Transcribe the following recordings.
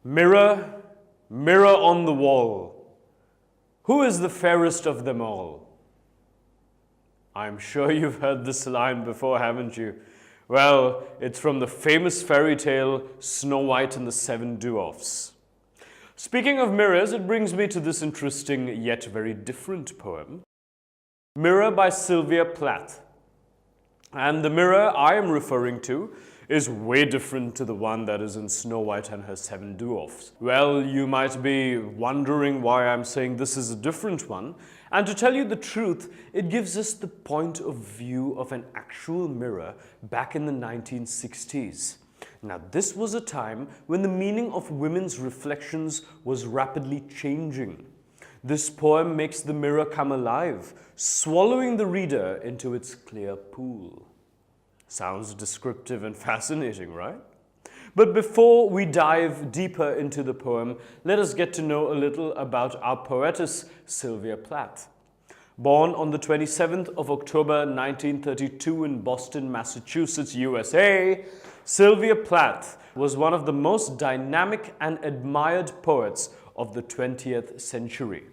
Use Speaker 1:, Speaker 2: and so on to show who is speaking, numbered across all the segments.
Speaker 1: Mirror, mirror on the wall, who is the fairest of them all? I'm sure you've heard this line before, haven't you? Well, it's from the famous fairy tale Snow White and the Seven Dwarfs. Speaking of mirrors, it brings me to this interesting yet very different poem, Mirror by Sylvia Plath. And the mirror I am referring to is way different to the one that is in Snow White and her Seven Dwarfs. Well, you might be wondering why I'm saying this is a different one. And to tell you the truth, it gives us the point of view of an actual mirror back in the 1960s. Now, this was a time when the meaning of women's reflections was rapidly changing. This poem makes the mirror come alive, swallowing the reader into its clear pool. Sounds descriptive and fascinating, right? But before we dive deeper into the poem, let us get to know a little about our poetess, Sylvia Plath. Born on the 27th of October 1932 in Boston, Massachusetts, USA, Sylvia Plath was one of the most dynamic and admired poets of the 20th century.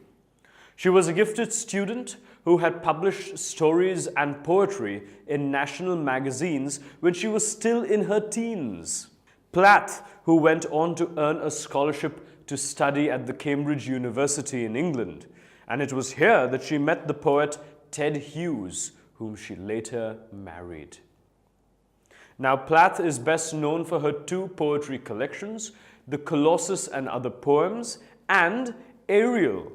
Speaker 1: She was a gifted student who had published stories and poetry in national magazines when she was still in her teens. Plath, who went on to earn a scholarship to study at the Cambridge University in England, and it was here that she met the poet Ted Hughes, whom she later married. Now, Plath is best known for her two poetry collections, The Colossus and Other Poems, and Ariel.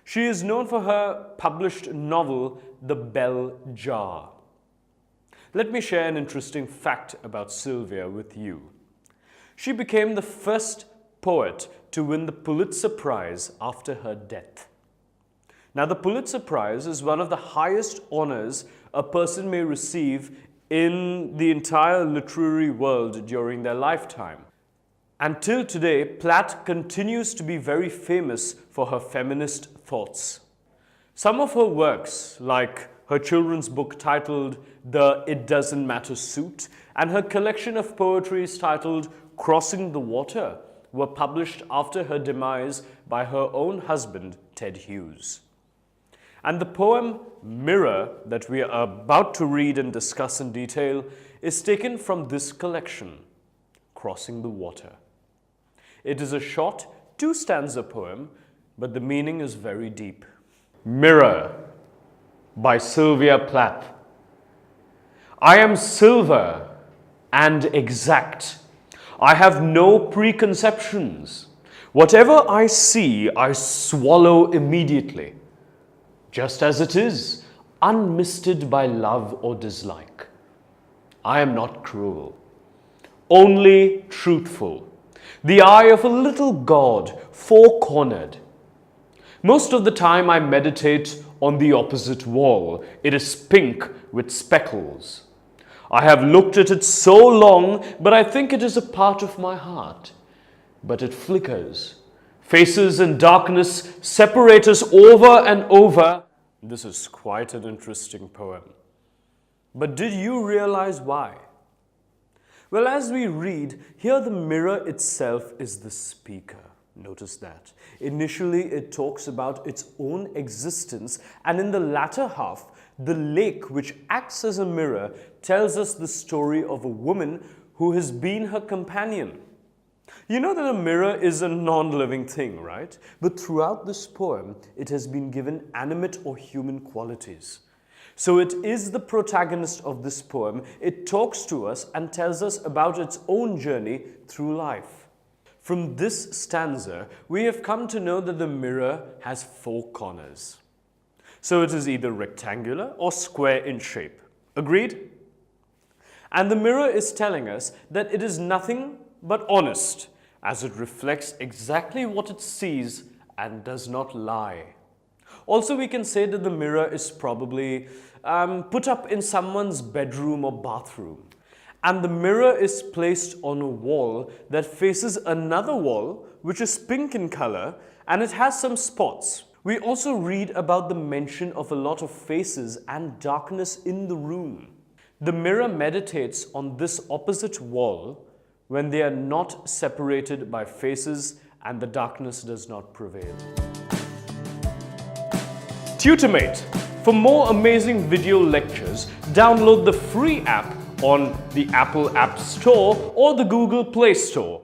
Speaker 1: She is known for her published novel, The Bell Jar. Let me share an interesting fact about Sylvia with you. She became the first poet to win the Pulitzer Prize after her death. Now, the Pulitzer Prize is one of the highest honors a person may receive in the entire literary world during their lifetime. Until today, Plath continues to be very famous for her feminist thoughts. Some of her works, like her children's book titled The It Doesn't Matter Suit and her collection of poetry titled Crossing the Water, were published after her demise by her own husband, Ted Hughes. And the poem Mirror that we are about to read and discuss in detail is taken from this collection, Crossing the Water. It is a short two-stanza poem, but the meaning is very deep. Mirror by Sylvia Plath. I am silver and exact. I have no preconceptions. Whatever I see, I swallow immediately, just as it is, unmisted by love or dislike. I am not cruel, only truthful. The eye of a little god, four-cornered. Most of the time I meditate on the opposite wall. It is pink with speckles. I have looked at it so long, but I think it is a part of my heart. But it flickers. Faces and darkness separate us over and over. This is quite an interesting poem. But did you realize why? Well, as we read, here the mirror itself is the speaker. Notice that. Initially, it talks about its own existence, and in the latter half, the lake, which acts as a mirror, tells us the story of a woman who has been her companion. You know that a mirror is a non-living thing, right? But throughout this poem, it has been given animate or human qualities. So it is the protagonist of this poem. It talks to us and tells us about its own journey through life. From this stanza, we have come to know that the mirror has four corners. So it is either rectangular or square in shape. Agreed? And the mirror is telling us that it is nothing but honest, as it reflects exactly what it sees and does not lie. Also, we can say that the mirror is probably put up in someone's bedroom or bathroom. And the mirror is placed on a wall that faces another wall, which is pink in color, and it has some spots. We also read about the mention of a lot of faces and darkness in the room. The mirror meditates on this opposite wall when they are not separated by faces and the darkness does not prevail. Tutormate. For more amazing video lectures, download the free app on the Apple App Store or the Google Play Store.